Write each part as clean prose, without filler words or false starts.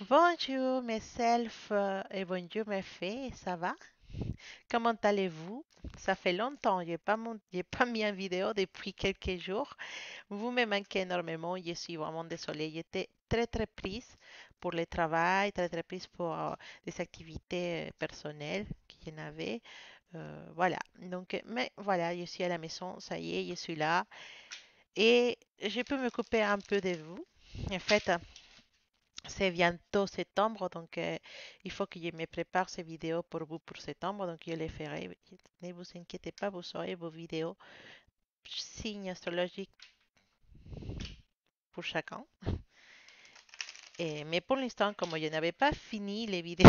Bonjour mes selfs et bonjour mes fées, ça va? Comment allez-vous? Ça fait longtemps, j'ai pas mis une vidéo depuis quelques jours. Vous me manquez énormément, je suis vraiment désolée. J'étais très très prise pour le travail, très très prise pour des activités personnelles qu'il y en avait. Voilà, donc, mais voilà, je suis à la maison, ça y est, je suis là et je peux me couper un peu de vous. En fait, c'est bientôt septembre, donc il faut que je me prépare ces vidéos pour vous pour septembre, donc je les ferai. Ne vous inquiétez pas, vous aurez vos vidéos signes astrologiques pour chacun. Mais pour l'instant, comme je n'avais pas fini les vidéos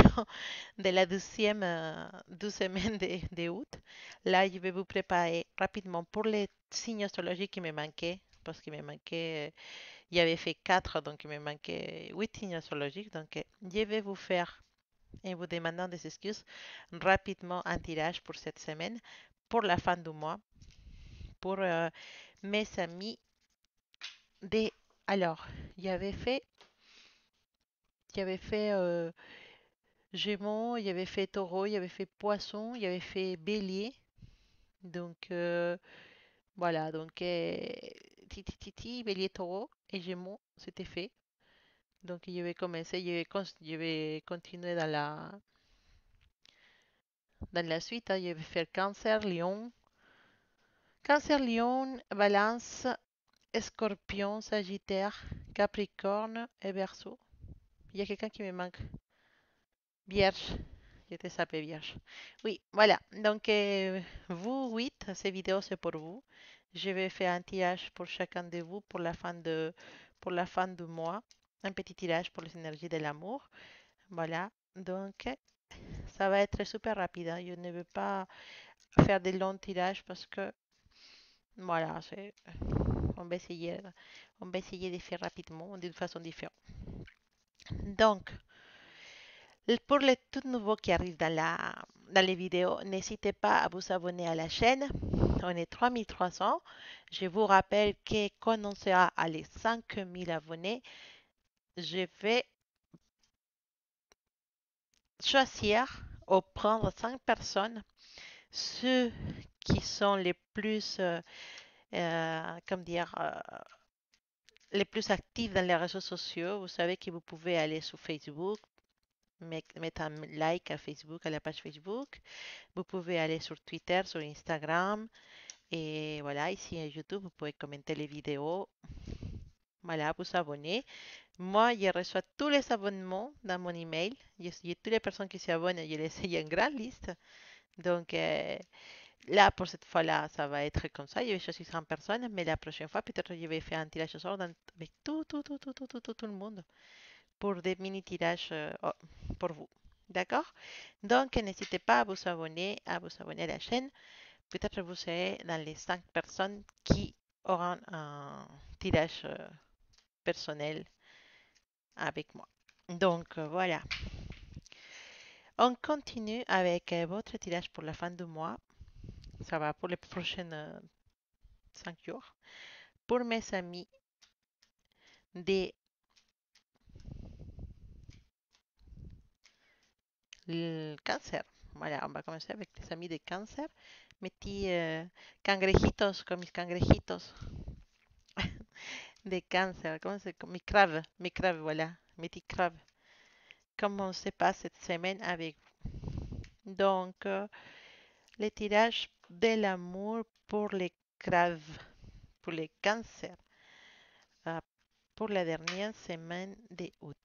de la deuxième 12 semaines de août, là, je vais vous préparer rapidement pour les signes astrologiques qui me manquaient, parce qu'il me manquait, il y avait fait 4, donc il me manquait 8 signes astrologiques, donc je vais vous faire et vous demandant des excuses, rapidement un tirage pour cette semaine, pour la fin du mois, pour mes amis des... Alors, il y avait fait, il y avait fait Gémeaux, il y avait fait Taureau, il y avait fait Poisson, il y avait fait Bélier. Donc, voilà, donc, Bélier, Taureau et Gémeaux, c'était fait. Donc, je vais commencer, je vais continuer dans la suite, hein. Je vais faire Cancer, Lion, Cancer, Lion, Balance, Scorpion, Sagittaire, Capricorne et Verseau. Il y a quelqu'un qui me manque. Vierge. Je te sapé Vierge. Oui, voilà. Donc, vous, 8, ces vidéos, c'est pour vous. Je vais faire un tirage pour chacun de vous pour la fin du mois. Un petit tirage pour les énergies de l'amour. Voilà. Donc, ça va être super rapide, hein. Je ne veux pas faire de longs tirages parce que, voilà, on va essayer, on va essayer de faire rapidement, d'une façon différente. Donc, pour les tout nouveaux qui arrivent dans les vidéos, n'hésitez pas à vous abonner à la chaîne. On est 3300. Je vous rappelle que quand on sera à les 5000 abonnés, je vais choisir ou prendre 5 personnes, ceux qui sont les plus, comme dire, les plus actifs dans les réseaux sociaux. Vous savez que vous pouvez aller sur Facebook, mettre un like à Facebook, à la page Facebook. Vous pouvez aller sur Twitter, sur Instagram. Et voilà, ici à YouTube, vous pouvez commenter les vidéos. Voilà, vous abonner. Moi, je reçois tous les abonnements dans mon email. Toutes les personnes qui s'abonnent, je les ai en grande liste. Donc, là, pour cette fois-là, ça va être comme ça. Je vais choisir 100 personnes, mais la prochaine fois, peut-être je vais faire un tirage au sort avec tout le monde pour des mini-tirages pour vous. D'accord? Donc, n'hésitez pas à vous abonner à la chaîne. Peut-être vous serez dans les 5 personnes qui auront un tirage personnel avec moi. Donc, voilà. On continue avec votre tirage pour la fin du mois. Ça va pour les prochaines 5 jours. Pour mes amis des cancer. Voilà, on va commencer avec les amis de cancer. Mes petits cangrejitos, comme mis cangrejitos de cáncer. ¿Cómo se mi crave, voilà, mes petits crabes. Comment se passe cette semaine avec vous? Donc, les tirages de l'amour pour les crabes, pour les cancers, euh, pour la dernière semaine de août.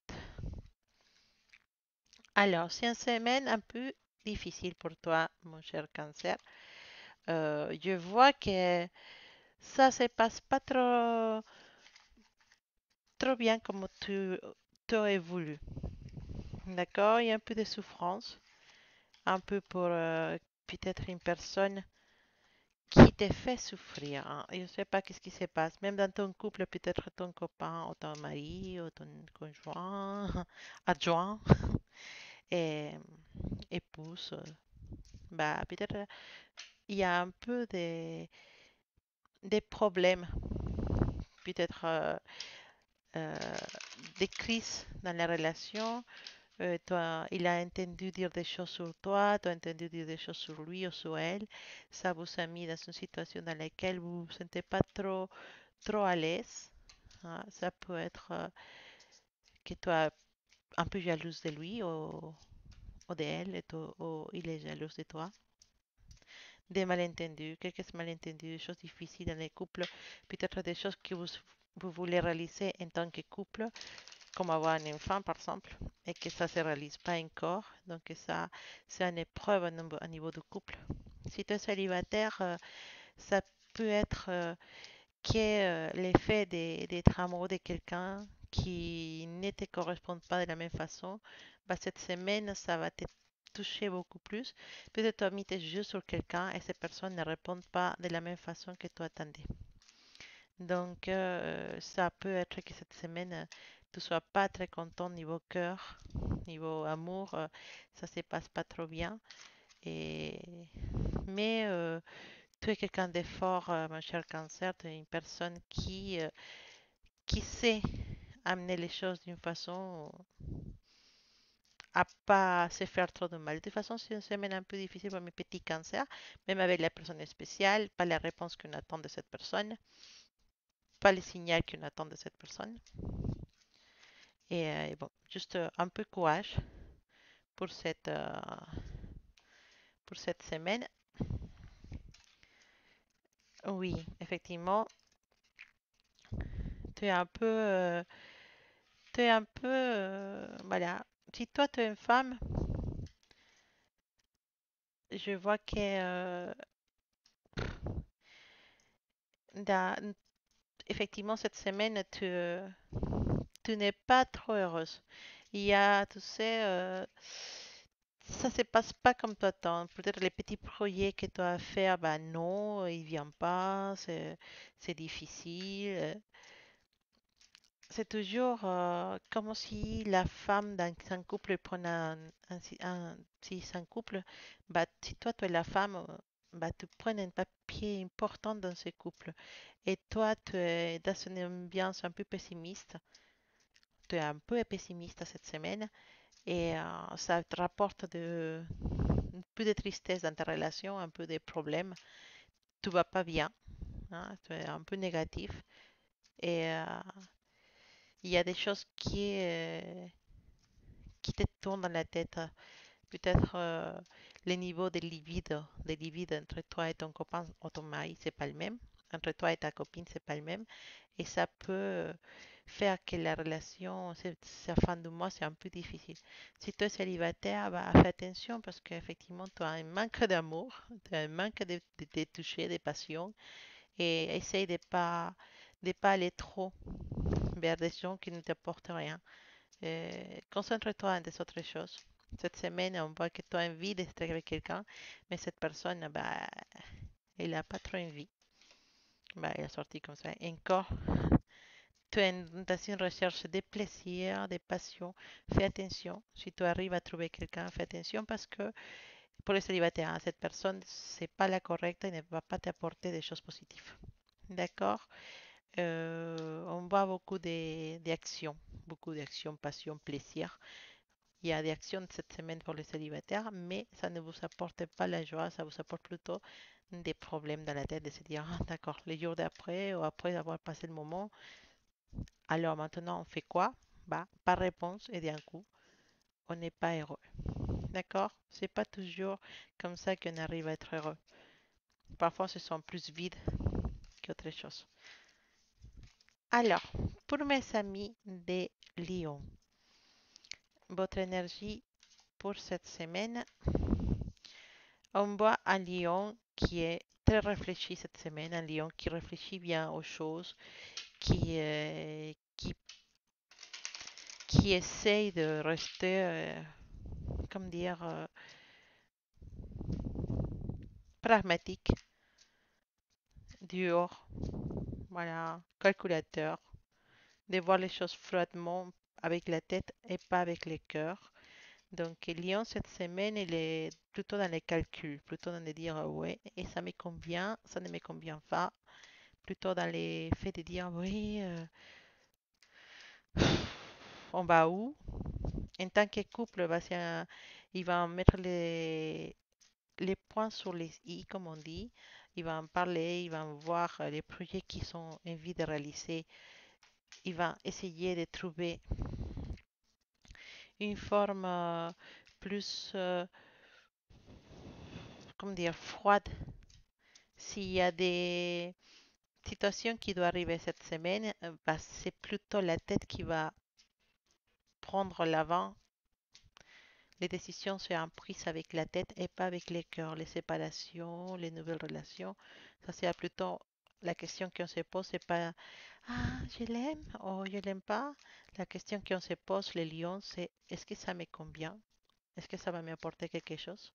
Alors, c'est une semaine un peu difficile pour toi, mon cher cancer. Je vois que ça se passe pas trop bien comme tu aurais voulu. D'accord? Il y a un peu de souffrance, un peu pour peut-être une personne qui te fait souffrir, hein. Je ne sais pas qu'est-ce qui se passe. Même dans ton couple, peut-être ton copain ou ton mari ou ton conjoint, adjoint, et, épouse. Bah, peut-être il y a un peu des problèmes, peut-être euh, des crises dans la relation. Toi, il a entendu dire des choses sur toi, tu as entendu dire des choses sur lui ou sur elle. Ça vous a mis dans une situation dans laquelle vous vous sentez pas trop à l'aise. Hein. Ça peut être que tu es un peu jalouse de lui ou d'elle et ou il est jaloux de toi. Des malentendus, quelques malentendus, des choses difficiles dans les couples, peut-être des choses que vous voulez réaliser en tant que couple, comme avoir un enfant par exemple, et que ça ne se réalise pas encore. Donc ça, c'est une épreuve au niveau du couple. Si tu es célibataire, ça peut être que l'effet d'être amoureux de quelqu'un qui ne te correspond pas de la même façon, bah, cette semaine, ça va te toucher beaucoup plus. Peut-être tu as mis tes yeux sur quelqu'un et cette personne ne répond pas de la même façon que tu attendais. Donc, ça peut être que cette semaine, tu sois pas très content niveau cœur, niveau amour, ça se passe pas trop bien. Et... Mais tu es quelqu'un de fort, mon cher cancer, tu es une personne qui sait amener les choses d'une façon à pas se faire trop de mal. De toute façon, c'est une semaine un peu difficile pour mes petits cancers, même avec la personne spéciale, pas la réponse qu'on attend de cette personne, pas les signaux qu'on attend de cette personne. Et bon, juste un peu courage pour pour cette semaine. Oui, effectivement, tu es un peu, tu es un peu, voilà. Si toi tu es une femme, je vois que dans- effectivement cette semaine tu n'es pas trop heureuse. Il y a, tu sais, ça se passe pas comme tu attends. Peut-être les petits projets que tu as fait, ben non, ils viennent pas, c'est difficile. C'est toujours comme si la femme dans un couple prenait si c'est un couple, bah, si toi tu es la femme, bah, tu prends un papier important dans ce couple. Et toi, tu es dans une ambiance un peu pessimiste. Tu es un peu pessimiste cette semaine et ça te rapporte un peu de tristesse dans ta relation, un peu de problèmes. Tu vas pas bien, hein, tu es un peu négatif et il y a des choses qui te tournent dans la tête. Peut-être le niveau de libido entre toi et ton copain ou ton mari, c'est pas le même. Entre toi et ta copine, c'est pas le même. Et ça peut faire que la relation, cette fin du mois, c'est un peu difficile. Si tu es célibataire, bah, fais attention parce qu'effectivement, tu as un manque d'amour, tu as un manque de toucher, de passion. Et essaye de pas aller trop vers des gens qui ne t'apportent rien. Concentre-toi en des autres choses. Cette semaine, on voit que tu as envie d'être avec quelqu'un, mais cette personne, bah, elle n'a pas trop envie. Bah, elle est sortie comme ça. Encore, tu es dans une recherche de plaisir, de passion. Fais attention. Si tu arrives à trouver quelqu'un, fais attention parce que pour les célibataires, hein, cette personne, c'est pas la correcte et ne va pas t'apporter des choses positives. D'accord? On voit beaucoup d'actions, passion, plaisir. Il y a des actions cette semaine pour les célibataires, mais ça ne vous apporte pas la joie, ça vous apporte plutôt des problèmes dans la tête de se dire, ah, d'accord, les jours d'après ou après avoir passé le moment, alors maintenant on fait quoi? Bah, pas réponse et d'un coup, on n'est pas heureux. D'accord? C'est pas toujours comme ça qu'on arrive à être heureux. Parfois, ce sont plus vides qu'autre chose. Alors, pour mes amis de Lyon, votre énergie pour cette semaine, on voit un lion qui est très réfléchi cette semaine, un lion qui réfléchit bien aux choses, qui, euh, qui, qui essaye de rester, comme dire, pragmatique, dur, voilà, calculateur, de voir les choses froidement avec la tête et pas avec le cœur. Donc, Lyon, cette semaine, il est plutôt dans les calculs, plutôt dans les dire, ouais, et ça me convient, ça ne me convient pas, plutôt dans les faits de dire, oui, on va où? En tant que couple, il va mettre les points sur les i, comme on dit. Il va en parler, il va voir les projets qu'ils ont envie de réaliser. Il va essayer de trouver une forme plus, comment dire, froide. S'il y a des situations qui doivent arriver cette semaine, bah, c'est plutôt la tête qui va prendre l'avant. Les décisions seront prises avec la tête et pas avec les cœurs. Les séparations, les nouvelles relations, ça c'est plutôt la question qu'on se pose, c'est pas ah, je l'aime ou je l'aime pas. La question qu'on se pose, les lions, c'est est-ce que ça me convient? Est-ce que ça va m'apporter quelque chose?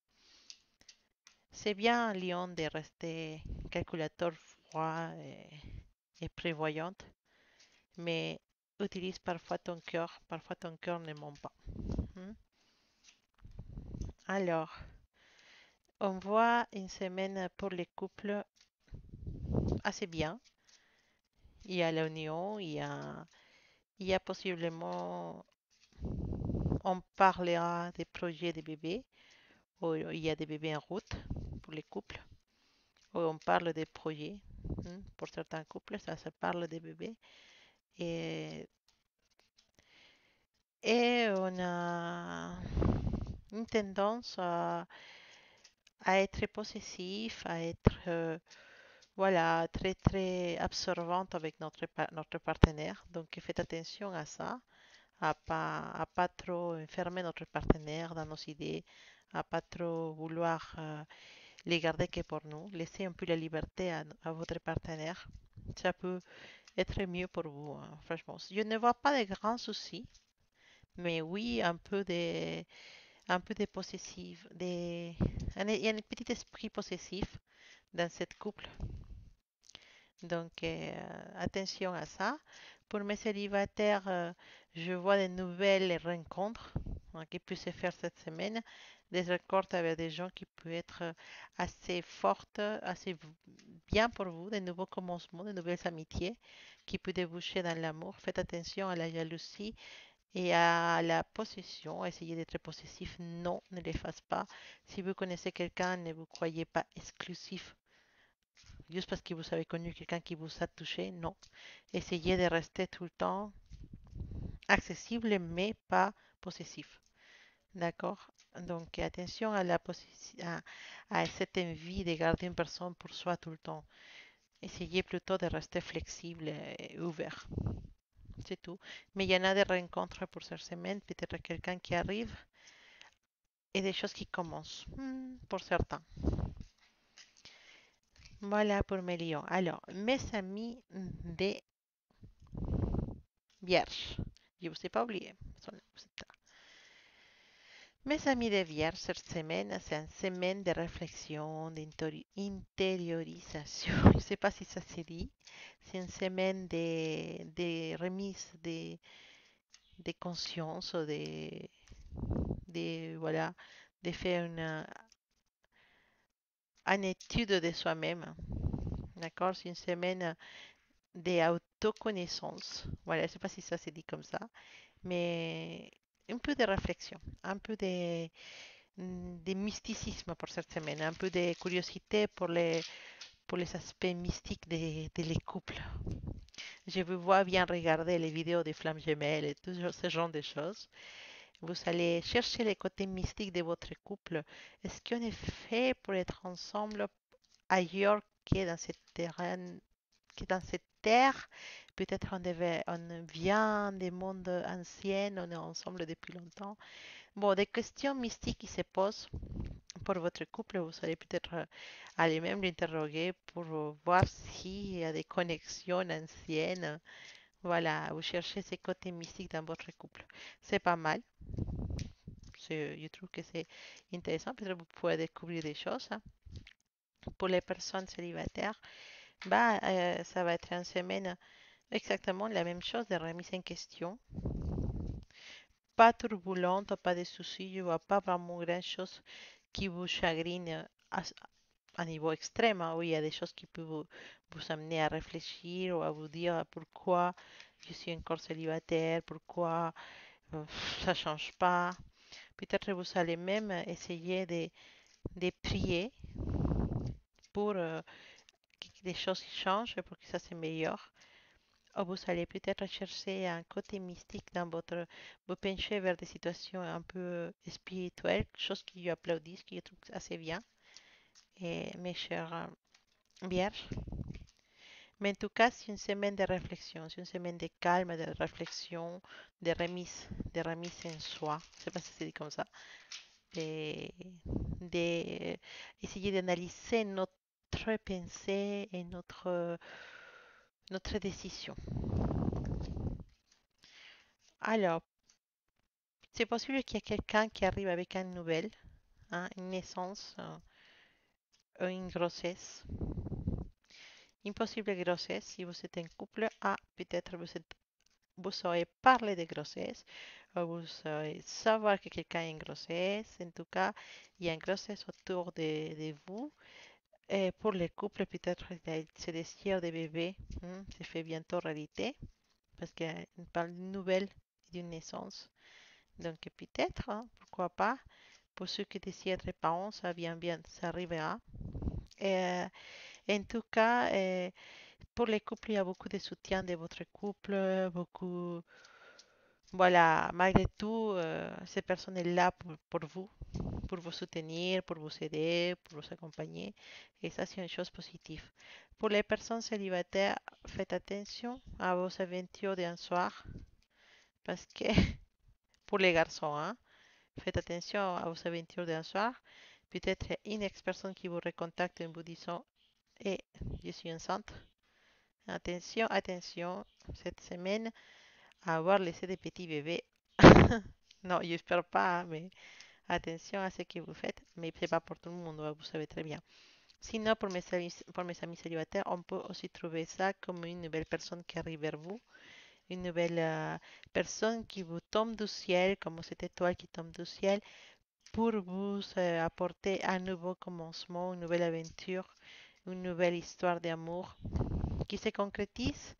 C'est bien, lion, de rester calculateur froid et prévoyante, mais utilise parfois ton cœur. Parfois ton cœur ne ment pas. Hmm. Alors, on voit une semaine pour les couples assez bien. Il y a l'union, il y a possiblement, on parlera des projets de bébés, ou il y a des bébés en route pour les couples, ou on parle des projets. Pour certains couples, ça se parle des bébés. Et, et on a une tendance à être possessif, à être voilà, très très absorbante avec notre partenaire. Donc faites attention à ça, à pas trop enfermer notre partenaire dans nos idées, à pas trop vouloir les garder que pour nous. Laissez un peu la liberté à votre partenaire. Ça peut être mieux pour vous, hein, franchement. Je ne vois pas de grands soucis, mais oui, un peu de possessif, il y a un petit esprit possessif dans cette couple. Donc, attention à ça. Pour mes célibataires, je vois de nouvelles rencontres qui peuvent se faire cette semaine. Des rencontres avec des gens qui peuvent être assez fortes, assez bien pour vous, de nouveaux commencements, de nouvelles amitiés qui peuvent déboucher dans l'amour. Faites attention à la jalousie et à la possession. Essayez d'être possessif. Non, ne les fasse pas. Si vous connaissez quelqu'un, ne vous croyez pas exclusif juste parce que vous avez connu quelqu'un qui vous a touché. Non. Essayez de rester tout le temps accessible, mais pas possessif. D'accord? Donc, attention à à cette envie de garder une personne pour soi tout le temps. Essayez plutôt de rester flexible et ouvert. C'est tout. Mais il y en a des rencontres pour cette semaine, peut-être quelqu'un qui arrive et des choses qui commencent, pour certains. Voilà pour mes lions. Alors, mes amis des vierges. Je ne vous ai pas oublié. Mes amis de vierge, cette semaine, c'est une semaine de réflexion, d'intériorisation. Je ne sais pas si ça se dit. C'est une semaine de remise de conscience, voilà, de faire une étude de soi-même. D'accord? C'est une semaine d'autoconnaissance. Voilà, je ne sais pas si ça se dit comme ça, mais un peu de réflexion, un peu de mysticisme pour cette semaine, un peu de curiosité pour les aspects mystiques de les couples. Je vous vois bien regarder les vidéos des flammes gemelles et tout ce genre de choses. Vous allez chercher les côtés mystiques de votre couple. Est-ce qu'on est fait pour être ensemble ailleurs que dans cette terrain, que dans cette terre? Peut-être on vient des mondes anciens, on est ensemble depuis longtemps. Bon, des questions mystiques qui se posent pour votre couple, vous allez peut-être aller même l'interroger pour voir s'il y a des connexions anciennes. Voilà, vous cherchez ces côtés mystiques dans votre couple. C'est pas mal. Je trouve que c'est intéressant. Peut-être vous pouvez découvrir des choses, hein. Pour les personnes célibataires, bah, ça va être une semaine exactement la même chose de remise en question. Pas turbulente, pas de soucis. Je vois pas vraiment grand-chose qui vous chagrine à niveau extrême, hein, où il y a des choses qui peuvent vous amener à réfléchir ou à vous dire pourquoi je suis encore célibataire, pourquoi euh, ça change pas. Peut-être vous allez même essayer de prier pour que les choses changent, pour que ça s'améliore. Ou vous allez peut-être chercher un côté mystique dans vous pencher vers des situations un peu spirituelles, chose qui applaudissent, qui je trouve assez bien. Et mes chers vierges, mais en tout cas, c'est une semaine de réflexion, c'est une semaine de calme, de réflexion, de remise en soi. Je sais pas si c'est dit comme ça. De, de essayer d'analyser notre pensée et notre décision. Alors, c'est possible qu'il y ait quelqu'un qui arrive avec une nouvelle, hein, une naissance, une grossesse, une possible grossesse. Si vous êtes en couple, ah, peut-être vous saurez parler de grossesse, vous saurez savoir que quelqu'un a une grossesse. En tout cas, il y a une grossesse autour de vous. Et pour les couples, peut-être ce désir de bébé se fait bientôt réalité parce qu'on parle d'une nouvelle et d'une naissance. Donc peut-être, hein, pourquoi pas, pour ceux qui désirent être parents, ça vient bien, ça arrivera. Et, en tout cas, pour les couples, il y a beaucoup de soutien de votre couple, beaucoup. Voilà, malgré tout, cette personne est là pour vous soutenir, pour vous aider, pour vous accompagner. Et ça, c'est une chose positive. Pour les personnes célibataires, faites attention à vos aventures d'un soir, parce que pour les garçons, hein, faites attention à vos aventures d'un soir. Peut-être une ex-personne qui vous recontacte en vous disant, eh, je suis enceinte. Attention, attention, cette semaine, à avoir laissé des petits bébés. Non, j'espère pas, hein, mais attention à ce que vous faites. Mais c'est pas pour tout le monde, vous savez très bien. Sinon, pour mes amis célibataires, on peut aussi trouver ça comme une nouvelle personne qui arrive vers vous, une nouvelle personne qui vous tombe du ciel, comme cette étoile qui tombe du ciel, pour vous apporter un nouveau commencement, une nouvelle aventure, une nouvelle histoire d'amour qui se concrétise.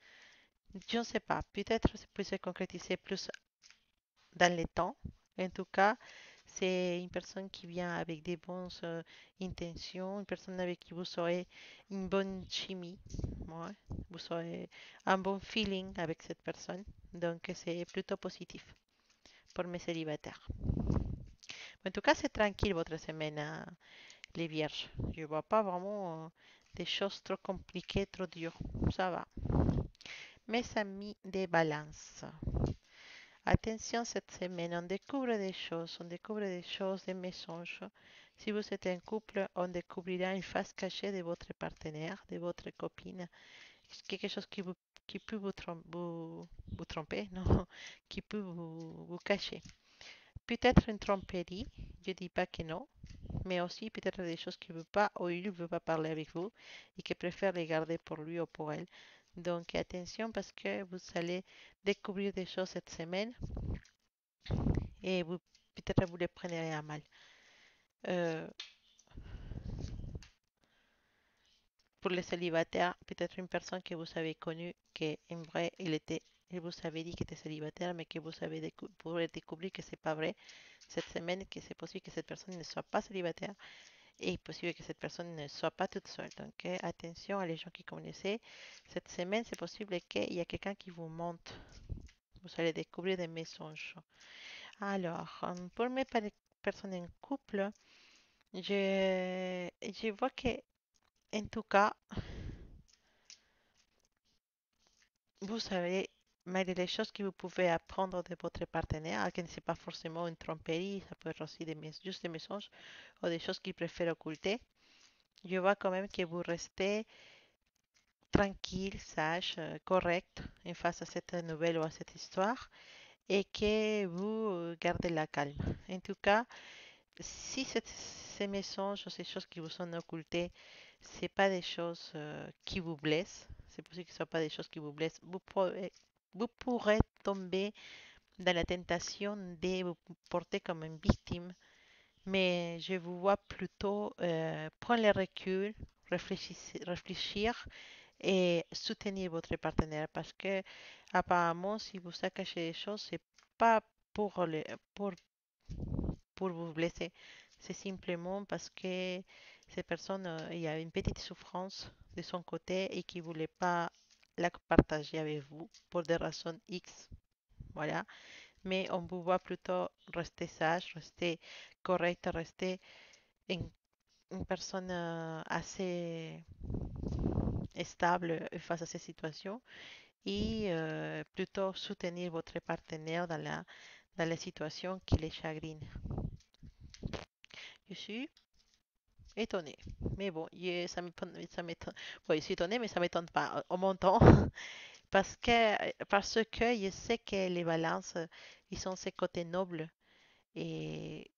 Je ne sais pas, peut-être ça peut se concrétiser plus dans le temps. En tout cas, c'est une personne qui vient avec des bonnes intentions, une personne avec qui vous aurez une bonne chimie, ouais. Vous aurez un bon feeling avec cette personne. Donc, c'est plutôt positif pour mes célibataires. En tout cas, c'est tranquille votre semaine, hein, les vierges. Je ne vois pas vraiment des choses trop compliquées, trop dures. Ça va. Mes amis des balances. Attention cette semaine, on découvre des choses, des mensonges. Si vous êtes un couple, on découvrira une face cachée de votre partenaire, de votre copine, quelque chose qui peut vous tromper, non, qui peut vous cacher. Peut-être une tromperie, je dis pas que non, mais aussi peut-être des choses qu'il ne veut pas ou il ne veut pas parler avec vous et qu'il préfère les garder pour lui ou pour elle. Donc attention parce que vous allez découvrir des choses cette semaine et vous peut-être vous les prenez à mal. Euh, pour les célibataires, peut-être une personne que vous avez connue, que en vrai il vous avait dit qu'il était célibataire, mais que vous avez pourrez découvrir que c'est pas vrai cette semaine, que c'est possible que cette personne ne soit pas célibataire et possible que cette personne ne soit pas toute seule. Donc attention à les gens qui connaissent. Cette semaine, c'est possible qu'il y a quelqu'un qui vous monte. Vous allez découvrir des mensonges. Alors, pour mes personnes en couple, je vois que, en tout cas, vous savez, malgré les choses que vous pouvez apprendre de votre partenaire, que ce n'est pas forcément une tromperie, ça peut être aussi juste des mensonges ou des choses qu'il préfère occulter. Je vois quand même que vous restez tranquille, sage, correct en face à cette nouvelle ou à cette histoire et que vous gardez la calme. En tout cas, si ces mensonges ou ces choses qui vous sont occultées, c'est pas des choses qui vous blessent, c'est possible que ce ne soit pas des choses qui vous blessent, vous pourrez tomber dans la tentation de vous porter comme une victime, mais je vous vois plutôt prendre le recul, réfléchir et soutenir votre partenaire parce que apparemment si vous a caché des choses, c'est pas pour, le, pour vous blesser. C'est simplement parce que cette personne, il y a une petite souffrance de son côté et qui ne voulait pas la partager avec vous pour des raisons X. Voilà. Mais on vous voit plutôt rester sage, rester correct, rester une, une personne assez stable face à ces situations et plutôt soutenir votre partenaire dans la situation qui les chagrine. Je suis étonnée. Mais bon, ça m'étonne. Oui, je suis étonnée, mais ça m'étonne pas au montant. Parce que je sais que les balances, ils sont ces côtés nobles et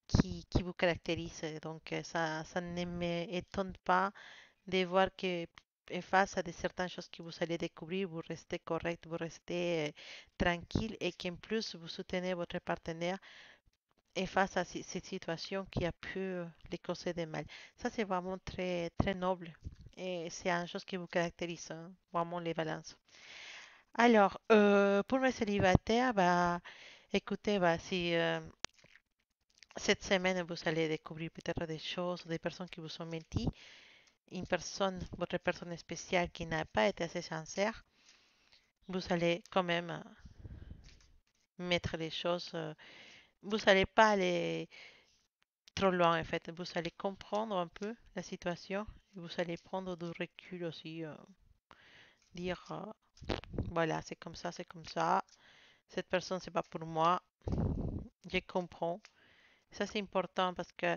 qui vous caractérisent. Donc, ça ne m'étonne pas de voir que face à de certaines choses que vous allez découvrir, vous restez correct, vous restez tranquille et qu'en plus vous soutenez votre partenaire et face à cette situation qui a pu les causer de mal. Ça, c'est vraiment très, très noble et c'est une chose qui vous caractérise, hein, vraiment les balances. Alors, pour mes célibataires, bah, écoutez, bah, si cette semaine vous allez découvrir peut-être des choses, des personnes qui vous ont menti, une personne, votre personne spéciale qui n'a pas été assez sincère, vous allez quand même mettre les choses, vous n'allez pas aller trop loin en fait, vous allez comprendre un peu la situation et vous allez prendre du recul aussi, dire voilà, c'est comme ça, cette personne c'est pas pour moi, je comprends. Ça c'est important parce que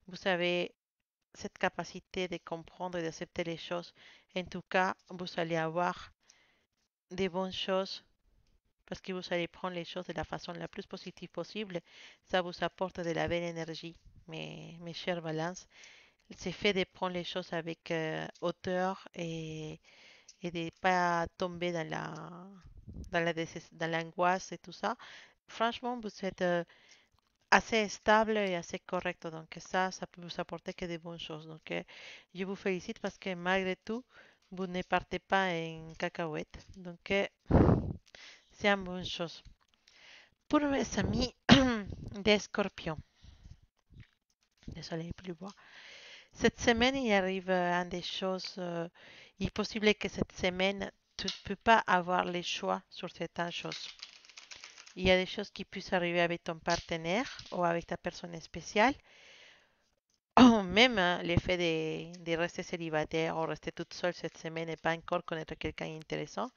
vous avez cette capacité de comprendre et d'accepter les choses. En tout cas, vous allez avoir des bonnes choses parce que vous allez prendre les choses de la façon la plus positive possible. Ça vous apporte de la belle énergie, mes chers balances. C'est fait de prendre les choses avec hauteur et de ne pas tomber dans l'angoisse et tout ça. Franchement, vous êtes assez stable et assez correct. Donc ça peut vous apporter que des bonnes choses. Donc je vous félicite parce que malgré tout, vous ne partez pas en cacahuète. Donc c'est une bonne chose. Pour mes amis des scorpions, désolé, plus boire. Cette semaine, il arrive un des choses. Il est possible que cette semaine, tu ne peux pas avoir les choix sur certaines choses. Il y a des choses qui puissent arriver avec ton partenaire ou avec ta personne spéciale. Même le fait de rester célibataire ou rester toute seule cette semaine et pas encore connaître quelqu'un intéressant.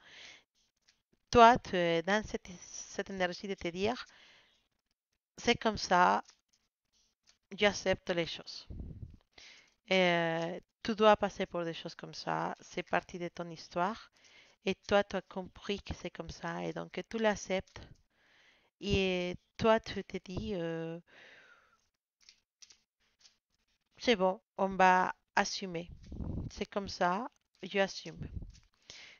Toi, tu es dans cette énergie de te dire, c'est comme ça, j'accepte les choses. Tu dois passer pour des choses comme ça, c'est partie de ton histoire. Et toi, tu as compris que c'est comme ça et donc tu l'acceptes. Et toi, tu te dis, c'est bon, on va assumer. C'est comme ça, j'assume.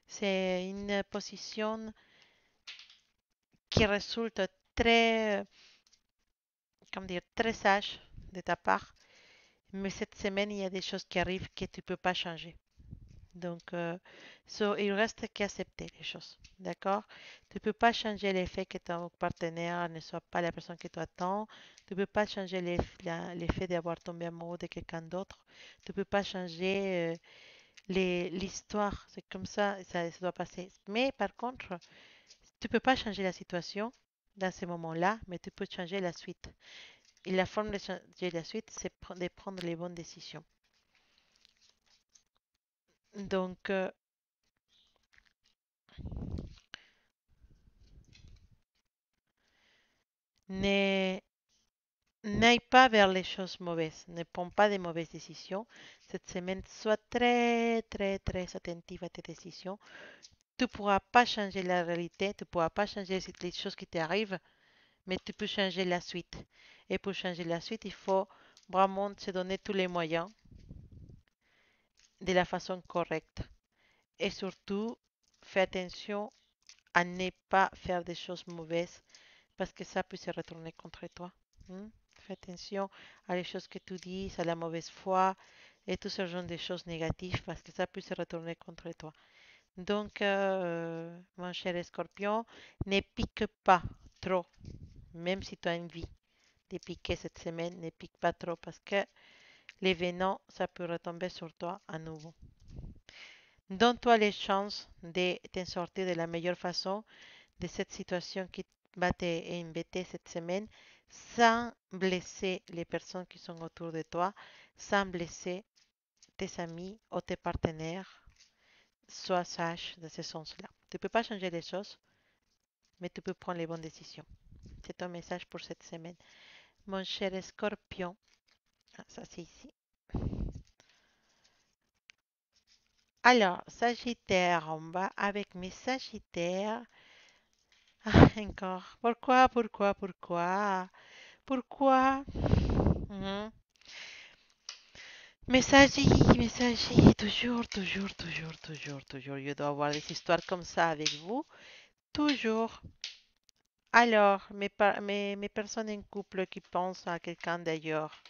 C'est une position qui résulte très, comment dire, très sage de ta part. Mais cette semaine, il y a des choses qui arrivent que tu ne peux pas changer. Donc, il reste qu'à accepter les choses. D'accord? Tu ne peux pas changer l'effet que ton partenaire ne soit pas la personne que tu attends. Tu ne peux pas changer l'effet d'avoir tombé amoureux de quelqu'un d'autre. Tu ne peux pas changer l'histoire. C'est comme ça doit passer. Mais par contre, tu ne peux pas changer la situation dans ce moment-là, mais tu peux changer la suite. Et la forme de changer la suite, c'est de prendre les bonnes décisions. Donc, ne n'aille pas vers les choses mauvaises, ne prends pas de mauvaises décisions. Cette semaine, sois très, très, très attentive à tes décisions. Tu ne pourras pas changer la réalité, tu ne pourras pas changer les choses qui t'arrivent, mais tu peux changer la suite. Et pour changer la suite, il faut vraiment se donner tous les moyens de la façon correcte. Et surtout, fais attention à ne pas faire des choses mauvaises parce que ça peut se retourner contre toi. Hmm. Fais attention à les choses que tu dis, à la mauvaise foi et tout ce genre de choses négatives parce que ça peut se retourner contre toi. Donc, mon cher Scorpion, ne pique pas trop Même si tu as envie de piquer cette semaine, ne pique pas trop parce que les venons, ça peut retomber sur toi à nouveau. Donne-toi les chances de t'en sortir de la meilleure façon de cette situation qui va t'embêter cette semaine sans blesser les personnes qui sont autour de toi, sans blesser tes amis ou tes partenaires. Sois sage dans ce sens-là. Tu ne peux pas changer les choses, mais tu peux prendre les bonnes décisions. C'est ton message pour cette semaine. Mon cher Scorpion, ah, ça c'est ici. Alors, Sagittaire, on va avec mes Sagittaires. Ah, encore. Pourquoi? Mhm. Messagerie, toujours. Je dois avoir des histoires comme ça avec vous. Toujours. Alors, mes personnes en couple qui pensent à quelqu'un d'ailleurs.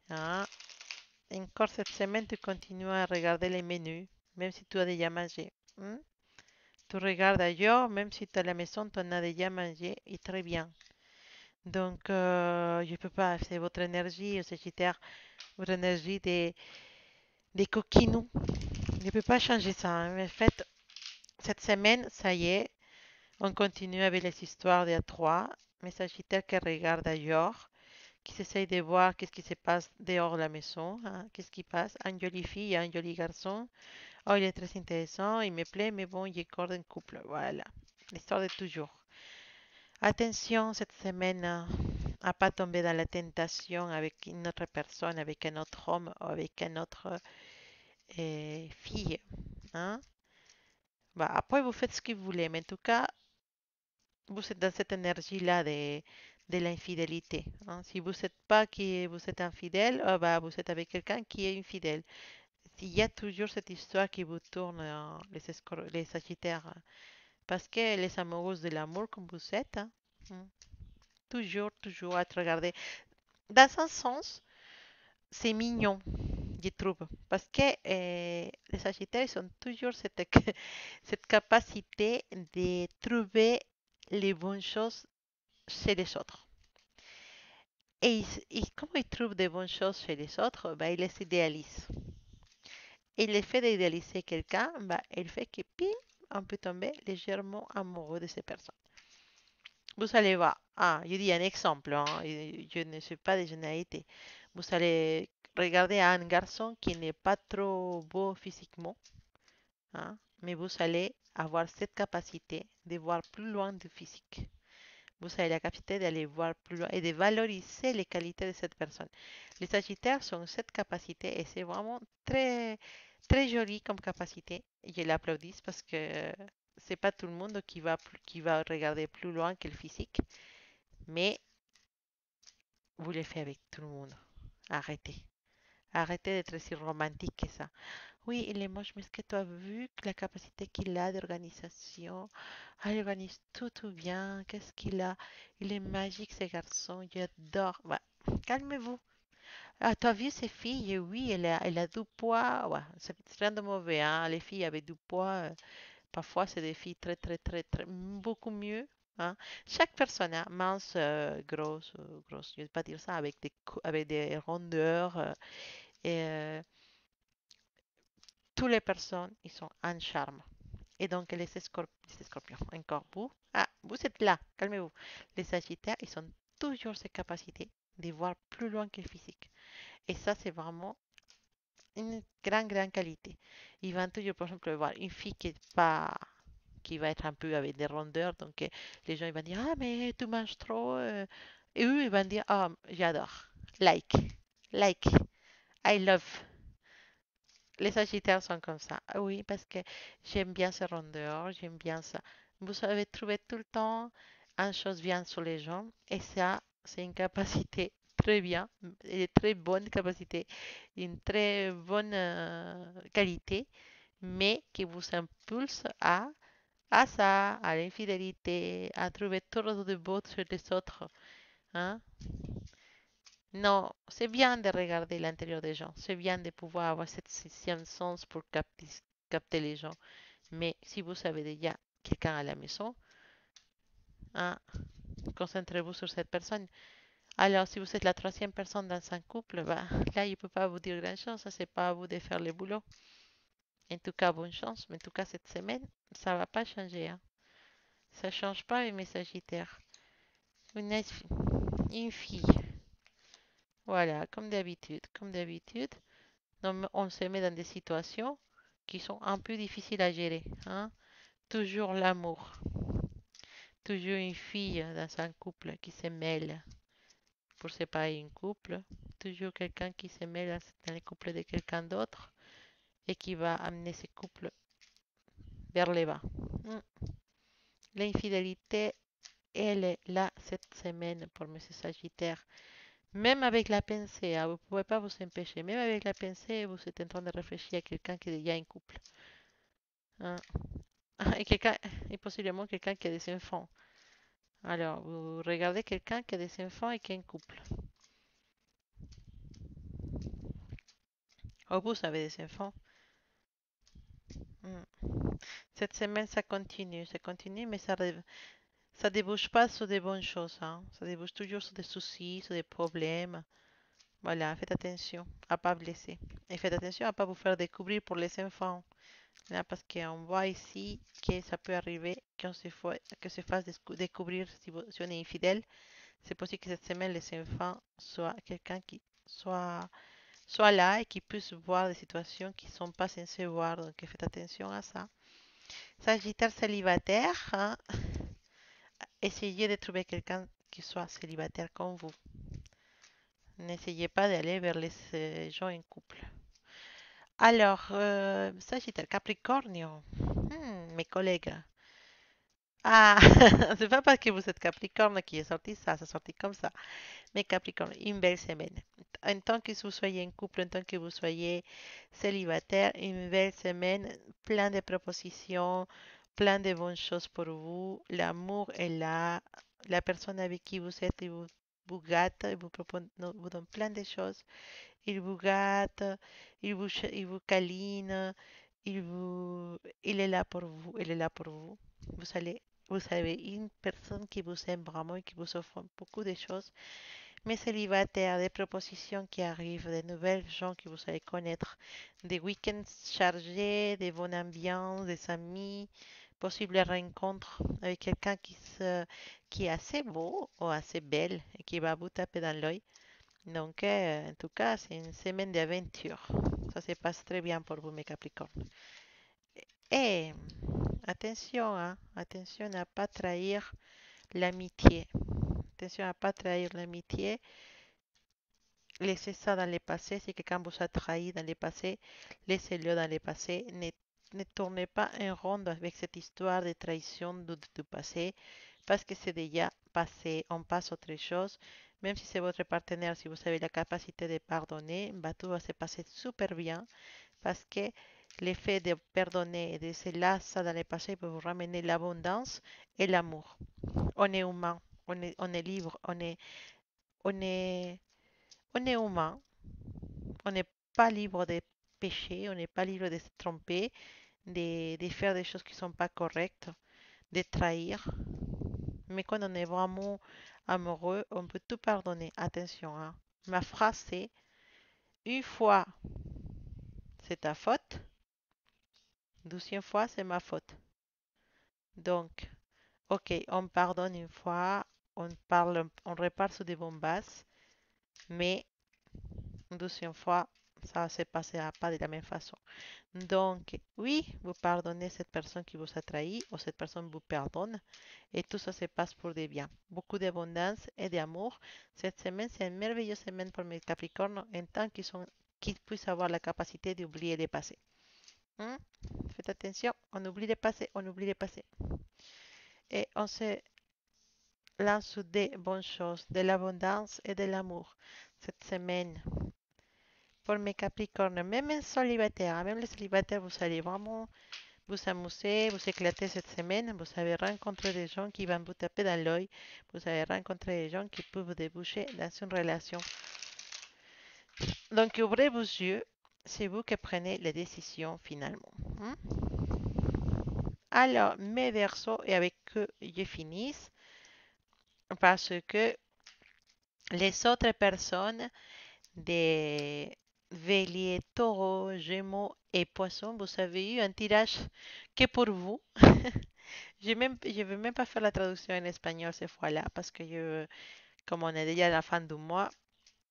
Hein? Encore cette semaine, tu continues à regarder les menus, même si tu as déjà mangé. Hein? Tu regardes ailleurs, même si tu es à la maison, tu en as déjà mangé, et très bien. Donc, je ne peux pas, c'est votre énergie, Sagittaire, votre énergie des coquinous. Je ne peux pas changer ça. Hein. En fait, cette semaine, ça y est, on continue avec les histoires des trois. Mes Sagittaires qui regardent ailleurs, qui s'essayent de voir qu'est-ce qui se passe dehors de la maison, hein, qu'est-ce qui passe. Une jolie fille, un joli garçon. Oh, il est très intéressant, il me plaît, mais bon, il est encore en couple. Voilà, l'histoire de toujours. Attention cette semaine à pas tomber dans la tentation avec une autre personne, avec un autre homme ou avec une autre fille. Hein? Bah, après, vous faites ce que vous voulez, mais en tout cas, vous êtes dans cette énergie-là de l'infidélité. Hein. Si vous n'êtes pas qui vous êtes infidèle, bah, vous êtes avec quelqu'un qui est infidèle. Il y a toujours cette histoire qui vous tourne, les Sagittaires, hein, parce qu'elle est amoureuse de l'amour comme vous êtes. Hein. Mm. Toujours à te regarder. Dans un sens, c'est mignon, je trouve, parce que les Sagittaires ils ont toujours cette capacité de trouver les bonnes choses chez les autres. Et comme ils trouvent des bonnes choses chez les autres, bah, ils les idéalisent. Et le fait d'idéaliser quelqu'un, bah, il fait que, pim, on peut tomber légèrement amoureux de ces personnes. Vous allez voir. Ah, je dis un exemple, hein, je ne suis pas de généralité. Vous allez regarder un garçon qui n'est pas trop beau physiquement, hein, mais vous allez avoir cette capacité de voir plus loin du physique. Vous avez la capacité d'aller voir plus loin et de valoriser les qualités de cette personne. Les Sagittaires ont cette capacité et c'est vraiment très joli comme capacité. Et je l'applaudis parce que c'est pas tout le monde qui va regarder plus loin que le physique, mais vous le faites avec tout le monde. Arrêtez. Arrêtez d'être si romantique que ça. Oui, il est moche, mais est-ce que tu as vu la capacité qu'il a d'organisation? Ah, il organise tout bien. Qu'est-ce qu'il a? Il est magique, ce garçon. J'adore. Bah, calmez-vous. Ah, tu as vu ces filles? Oui, elle a du poids. Ouais, c'est rien de mauvais, hein. Les filles avec du poids, parfois, c'est des filles très, beaucoup mieux. Hein. Chaque personne, hein, mince, grosse, je ne vais pas dire ça, avec des rondeurs. Et, toutes les personnes, ils sont un charme. Et donc, les scorpions, encore vous. Ah, vous êtes là, calmez-vous. Les sagittaires, ils ont toujours ces capacités de voir plus loin que le physique. Et ça, c'est vraiment une grande qualité. Ils vont toujours, par exemple, voir une fille qui est pas qui va être un peu avec des rondeurs. Donc, les gens ils vont dire, ah, mais tu manges trop. Et eux, ils vont dire, ah, j'adore. Like, like, I love. Les Sagittaires sont comme ça. Ah oui, parce que j'aime bien ces rondeurs, j'aime bien ça. Vous savez trouver tout le temps une chose bien sur les gens. Et ça, c'est une capacité très bien, une très bonne capacité, une très bonne qualité, mais qui vous impulse à ça, à l'infidélité, à trouver tout de beau chez les autres. Hein? Non, c'est bien de regarder l'intérieur des gens, c'est bien de pouvoir avoir cette sixième sens pour capter les gens. Mais si vous avez déjà quelqu'un à la maison, hein, Concentrez-vous sur cette personne. Alors, si vous êtes la troisième personne dans un couple, bah, là, il ne peut pas vous dire grand-chose. C'est pas à vous de faire le boulot. En tout cas, bonne chance. Mais en tout cas, cette semaine, ça va pas changer, hein. Ça change pas, mes Sagittaires. Une, une fille. Voilà, comme d'habitude. Comme d'habitude, on se met dans des situations qui sont un peu difficiles à gérer, hein. Toujours l'amour. Toujours une fille dans un couple qui se mêle pour séparer un couple. Toujours quelqu'un qui se mêle dans le couple de quelqu'un d'autre et qui va amener ce couple vers le bas. Mm. L'infidélité, elle est là cette semaine pour M. Sagittaire. Même avec la pensée, hein, vous ne pouvez pas vous empêcher. Même avec la pensée, vous êtes en train de réfléchir à quelqu'un qui est déjà en couple, hein. Et, quelqu'un, et possiblement quelqu'un qui a des enfants. Alors, vous regardez quelqu'un qui a des enfants et qui est en couple. Oh, vous avez des enfants. Mm. Cette semaine, ça continue, mais ça débouche pas sur des bonnes choses, hein. Ça débouche toujours sur des soucis, sur des problèmes. Voilà, faites attention à pas blesser. Et faites attention à pas vous faire découvrir pour les enfants. Là, parce qu'on voit ici que ça peut arriver que se fasse découvrir si on est infidèle. C'est possible que cette semaine, les enfants soient quelqu'un qui soit là et qui puisse voir des situations qui ne sont pas censées voir. Donc, faites attention à ça. Sagittaire célibataire, hein, essayez de trouver quelqu'un qui soit célibataire comme vous. N'essayez pas d'aller vers les gens en couple. Alors, Sagittaire, Capricornio, mes collègues. Ah, c'est pas parce que vous êtes Capricorne qui est sorti ça, c'est sorti comme ça. Mais Capricorne, une belle semaine. En tant que vous soyez en couple, en tant que vous soyez célibataire, une belle semaine, plein de propositions, plein de bonnes choses pour vous. L'amour est là. La personne avec qui vous êtes, il vous gâte, il vous propose, non, vous donne plein de choses. Il vous gâte, il vous câline, il est là pour vous, il est là pour vous. Vous allez, vous avez une personne qui vous aime vraiment et qui vous offre beaucoup de choses. Mais célibataire, des propositions qui arrivent, des nouvelles gens que vous allez connaître, des week-ends chargés, des bonnes ambiances, des amis, possibles rencontres avec quelqu'un qui est assez beau ou assez belle et qui va vous taper dans l'œil. Donc, en tout cas, c'est une semaine d'aventure. Ça se passe très bien pour vous, mes Capricornes. Et attention, hein, attention à ne pas trahir l'amitié. Attention à ne pas trahir l'amitié. Laissez ça dans le passé. Si quelqu'un vous a trahi dans le passé, laissez-le dans le passé. Ne tournez pas en rond avec cette histoire de trahison du passé parce que c'est déjà passé. On passe à autre chose. Même si c'est votre partenaire, si vous avez la capacité de pardonner, bah, tout va se passer super bien parce que l'effet de pardonner et de se lasser dans le passé peut vous ramener l'abondance et l'amour. On est humain, on est libre, on est, on est humain, on n'est pas libre de pécher, on n'est pas libre de se tromper, de faire des choses qui ne sont pas correctes, de trahir. Mais quand on est vraiment amoureux, on peut tout pardonner. Attention, hein. Ma phrase c'est une fois c'est ta faute, douzième fois c'est ma faute. Donc, ok, on pardonne une fois, on parle, on repart sur des bonnes bases, mais une deuxième fois, ça ne se passera pas de la même façon. Donc, oui, vous pardonnez cette personne qui vous a trahi ou cette personne vous pardonne et tout ça se passe pour des biens. Beaucoup d'abondance et d'amour. Cette semaine, c'est une merveilleuse semaine pour mes Capricornes en tant qu'ils puissent avoir la capacité d'oublier les passés. Hmm? Faites attention, on oublie les passés, on oublie les passés. Et on se lance des bonnes choses, de l'abondance et de l'amour cette semaine. Pour mes Capricornes, même en célibataire, hein, même les célibataires, vous allez vraiment vous amuser, vous éclater cette semaine. Vous allez rencontrer des gens qui vont vous taper dans l'œil. Vous allez rencontrer des gens qui peuvent vous déboucher dans une relation. Donc, ouvrez vos yeux. C'est vous qui prenez les décisions finalement. Hmm? Alors, mes versos, et avec eux, je finis. parce que les autres personnes des Bélier, Taureau, Gémeaux et Poissons, vous avez eu un tirage que pour vous. Je vais même pas faire la traduction en espagnol cette fois-là parce que comme on est déjà à la fin du mois,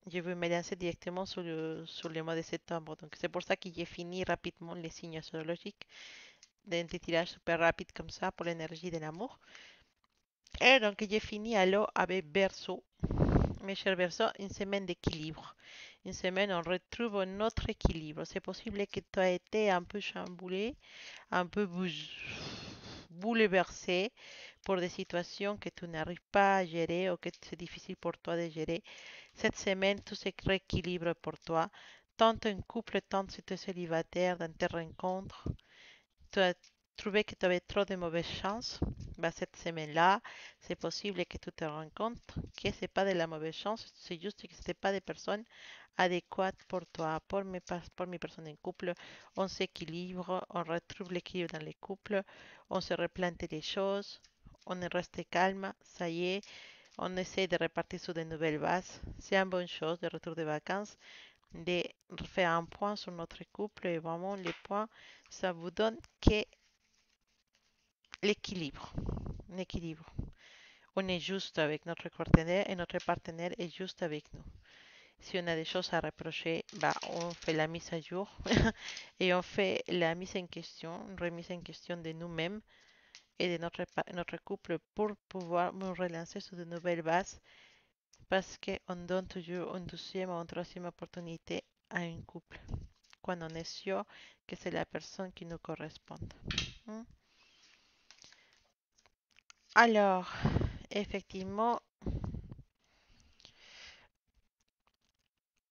je vais me lancer directement sur le mois de septembre. Donc c'est pour ça que j'ai fini rapidement les signes astrologiques d'un petit tirage super rapide comme ça pour l'énergie de l'amour. Et donc j'ai fini alors avec Verseau. Mes chers Verseaux, une semaine d'équilibre. Une semaine où on retrouve notre équilibre. C'est possible que tu aies été un peu chamboulé, un peu bouleversé pour des situations que tu n'arrives pas à gérer ou que c'est difficile pour toi de gérer. Cette semaine, tout se rééquilibre pour toi, tant en couple, tant si tu es célibataire, dans tes rencontres. Tu as trouvé que tu avais trop de mauvaises chances. Bah, cette semaine-là, c'est possible que tu te rends compte que ce n'est pas de la mauvaise chance, c'est juste que ce n'est pas des personnes adéquates pour toi. Pour mes personnes en couple, on s'équilibre, on retrouve l'équilibre dans les couples, on se replante les choses, on est resté calme, ça y est, on essaie de repartir sur de nouvelles bases. C'est une bonne chose de retour de vacances, de faire un point sur notre couple et vraiment les points, ça vous donne que l'équilibre. L'équilibre. On est juste avec notre partenaire et notre partenaire est juste avec nous. Si on a des choses à reprocher, bah, on fait la mise à jour et on fait la mise en question, une remise en question de nous-mêmes et de notre couple pour pouvoir nous relancer sur de nouvelles bases parce qu'on donne toujours une deuxième ou une troisième opportunité à un couple quand on est sûr que c'est la personne qui nous correspond. Hmm. Alors, effectivement,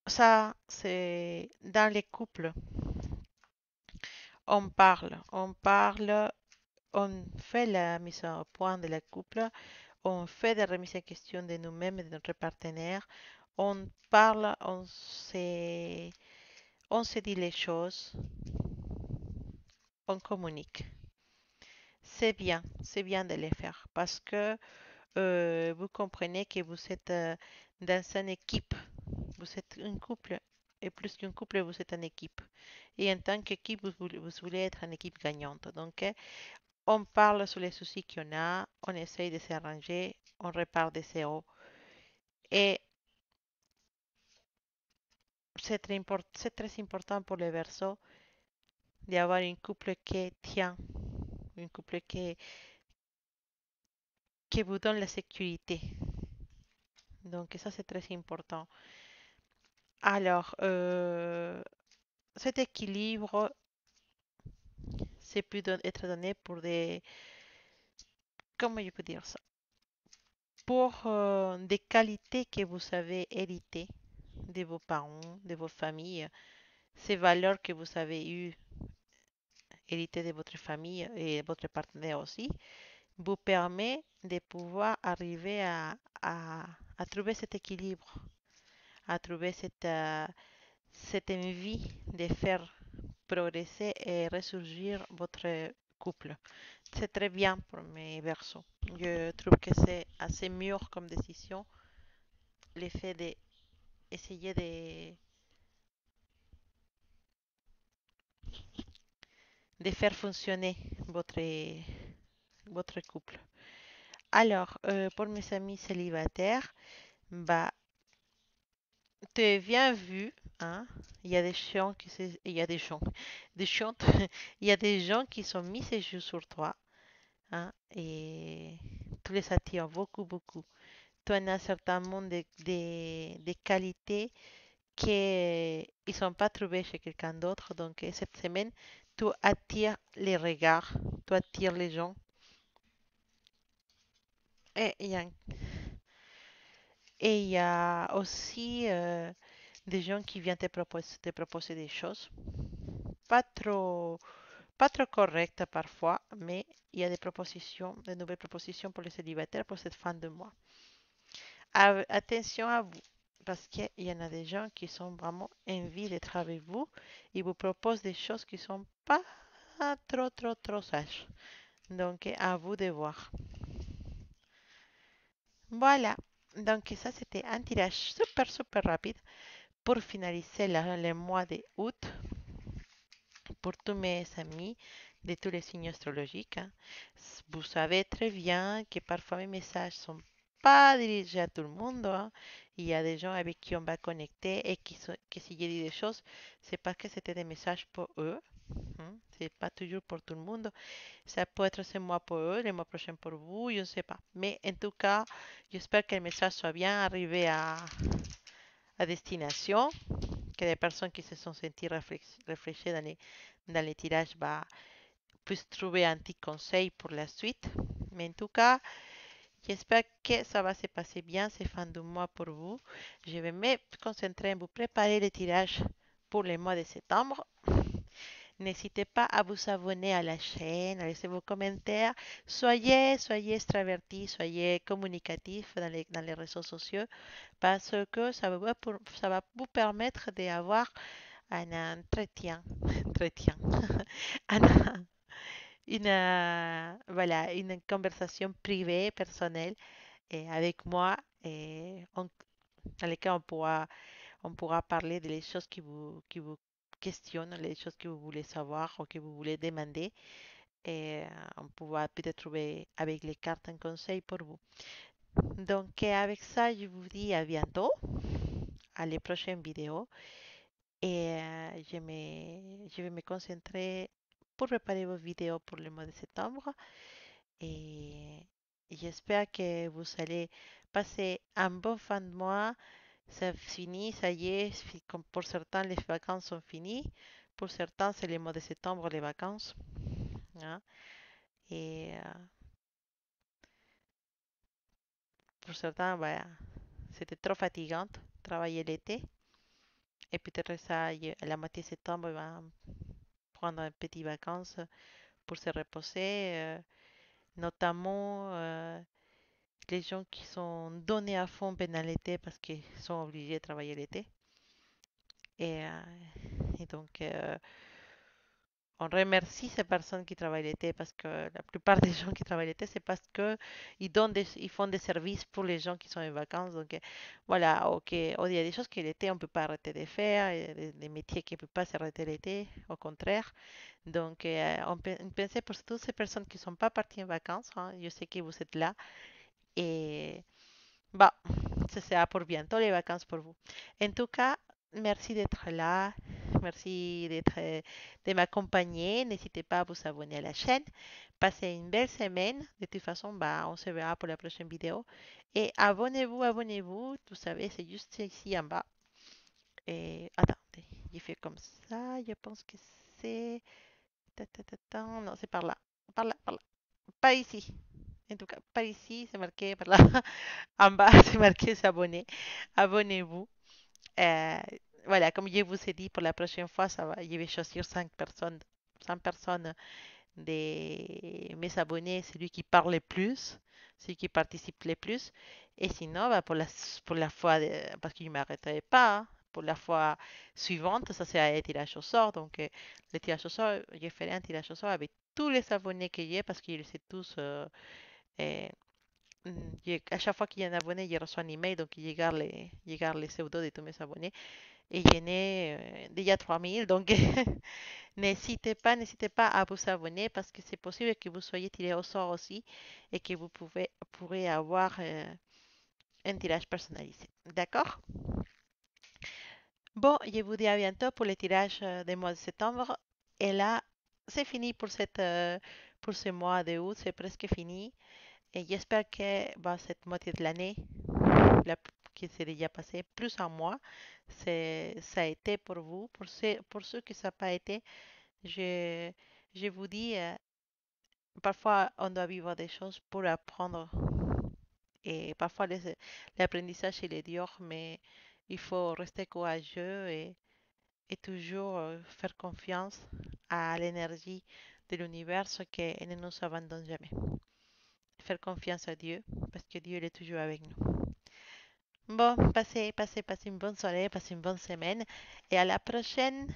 ça, c'est dans les couples. On parle, on fait la mise au point de la couple, on fait des remises en question de nous-mêmes et de notre partenaire, on parle, on se dit les choses, on communique. C'est bien de les faire parce que vous comprenez que vous êtes dans une équipe, vous êtes un couple et plus qu'un couple, vous êtes une équipe. Et en tant qu'équipe, vous voulez être une équipe gagnante. Donc, on parle sur les soucis qu'on a, on essaye de s'arranger, on repart de zéro. Et c'est très important pour les versos d'avoir un couple qui tient, un couple qui vous donne la sécurité. Donc ça, c'est très important. Alors, cet équilibre, c'est peut être donné pour comment je peux dire ça? Pour des qualités que vous avez héritées de vos parents, de vos familles, ces valeurs que vous avez eues héritées de votre famille et votre partenaire aussi, vous permet de pouvoir arriver à trouver cet équilibre, à trouver cette envie de faire progresser et ressurgir votre couple. C'est très bien pour mes versos. Je trouve que c'est assez mûr comme décision le fait d'essayer de faire fonctionner votre couple. Alors, pour mes amis célibataires, bah, tu es bien vu, hein. Il y a des gens il y a des gens, il y a des gens qui sont mis ses yeux sur toi, hein, et tu les attires beaucoup, beaucoup. Tu as un certain nombre de qualités qu'ils ne sont pas trouvées chez quelqu'un d'autre. Donc, cette semaine, tu attires les regards, tu attires les gens. Et il y a aussi des gens qui viennent te proposer des choses. Pas trop, pas trop correctes parfois, mais il y a des propositions, de nouvelles propositions pour les célibataires pour cette fin de mois. Attention à vous, parce qu'il y en a des gens qui sont vraiment envie d'être avec vous. Ils vous proposent des choses qui sont pas trop, trop, trop sages. Donc, à vous de voir. Voilà. Donc ça, c'était un tirage super, super rapide pour finaliser le mois de août pour tous mes amis de tous les signes astrologiques, hein. Vous savez très bien que parfois mes messages sont pas dirigés à tout le monde, hein. Il y a des gens avec qui on va connecter et que si j'ai dit des choses, c'est parce que c'était des messages pour eux, hein. C'est pas toujours pour tout le monde. Ça peut être ce mois pour eux, le mois prochain pour vous, je ne sais pas. Mais en tout cas, j'espère que le message soit bien arrivé à destination, que les personnes qui se sont senties réfléchies dans les tirages puissent trouver un petit conseil pour la suite. Mais en tout cas, j'espère que ça va se passer bien ces fins de mois pour vous. Je vais me concentrer à vous préparer les tirages pour le mois de septembre. N'hésitez pas à vous abonner à la chaîne, à laisser vos commentaires. Soyez extravertis, soyez communicatifs dans les réseaux sociaux parce que ça va vous permettre d'avoir un entretien, entretien, un- voilà, une conversation privée, personnelle avec moi dans lesquelles on pourra parler des choses qui vous questionnent, les choses que vous voulez savoir ou que vous voulez demander. Et on pourra peut-être trouver avec les cartes un conseil pour vous. Donc, avec ça, je vous dis à bientôt, à les prochaines vidéos. Et je vais me concentrer pour préparer vos vidéos pour le mois de septembre. Et j'espère que vous allez passer un bon fin de mois. Ça finit, ça y est, comme pour certains, les vacances sont finies. Pour certains, c'est le mois de septembre, les vacances, hein. Et pour certains, bah, c'était trop fatigant travailler l'été. Et peut-être ça, la moitié septembre, ils vont prendre un petit vacances pour se reposer. Notamment les gens qui sont donnés à fond pendant l'été parce qu'ils sont obligés de travailler l'été. Et, euh, et donc, on remercie ces personnes qui travaillent l'été parce que la plupart des gens qui travaillent l'été, c'est parce que ils font des services pour les gens qui sont en vacances. Donc, voilà, ok, il y a des choses que l'été, on ne peut pas arrêter de faire, et des métiers qui ne peuvent pas s'arrêter l'été, au contraire. Donc, on pensait pour toutes ces personnes qui ne sont pas parties en vacances, hein, je sais que vous êtes là. Et bah, ce sera pour bientôt les vacances pour vous. En tout cas, merci d'être là. Merci de m'accompagner. N'hésitez pas à vous abonner à la chaîne. Passez une belle semaine. De toute façon, bah, on se verra pour la prochaine vidéo. Et abonnez-vous, abonnez-vous. Vous savez, c'est juste ici en bas. Et attendez, j'ai fait comme ça. Je pense que c'est... Non, c'est par là. Par là, par là. Pas ici. En tout cas, pas ici. C'est marqué par là. En bas, c'est marqué s'abonner. Abonnez-vous. Euh, voilà, comme je vous ai dit, pour la prochaine fois, je vais choisir 5 personnes de mes abonnés, celui qui parle le plus, celui qui participe le plus. Et sinon, bah, pour la fois, parce que je ne m'arrêterai pas, hein, pour la fois suivante, ça sera le tirage au sort. Donc, le tirage au sort, je ferai un tirage au sort avec tous les abonnés que j'ai parce qu'ils sont tous euh, à chaque fois qu'il y a un abonné, je reçois un email, donc llegar les pseudos de tous mes abonnés. Et j'en ai déjà 3000, donc n'hésitez pas à vous abonner parce que c'est possible que vous soyez tiré au sort aussi et que pourrez avoir un tirage personnalisé. D'accord? Bon, je vous dis à bientôt pour le tirage du mois de septembre. Et là, c'est fini pour ce mois de août, c'est presque fini. Et j'espère que cette moitié de l'année la, qui s'est déjà passé plus un mois. Ça a été pour vous. Pour ceux qui ça n'a pas été, je, je vous dis, parfois on doit vivre des choses pour apprendre. Et parfois l'apprentissage il est dur, mais il faut rester courageux et toujours faire confiance à l'énergie de l'univers qui ne nous abandonne jamais. Faire confiance à Dieu parce que Dieu il est toujours avec nous. Bon, passez une bonne soirée, passez une bonne semaine. Et à la prochaine.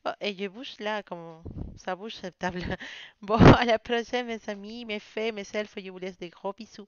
Oh, et je bouge là, comme ça bouge cette table. Bon, à la prochaine, mes amis, mes fées, mes elfes, je vous laisse des gros bisous.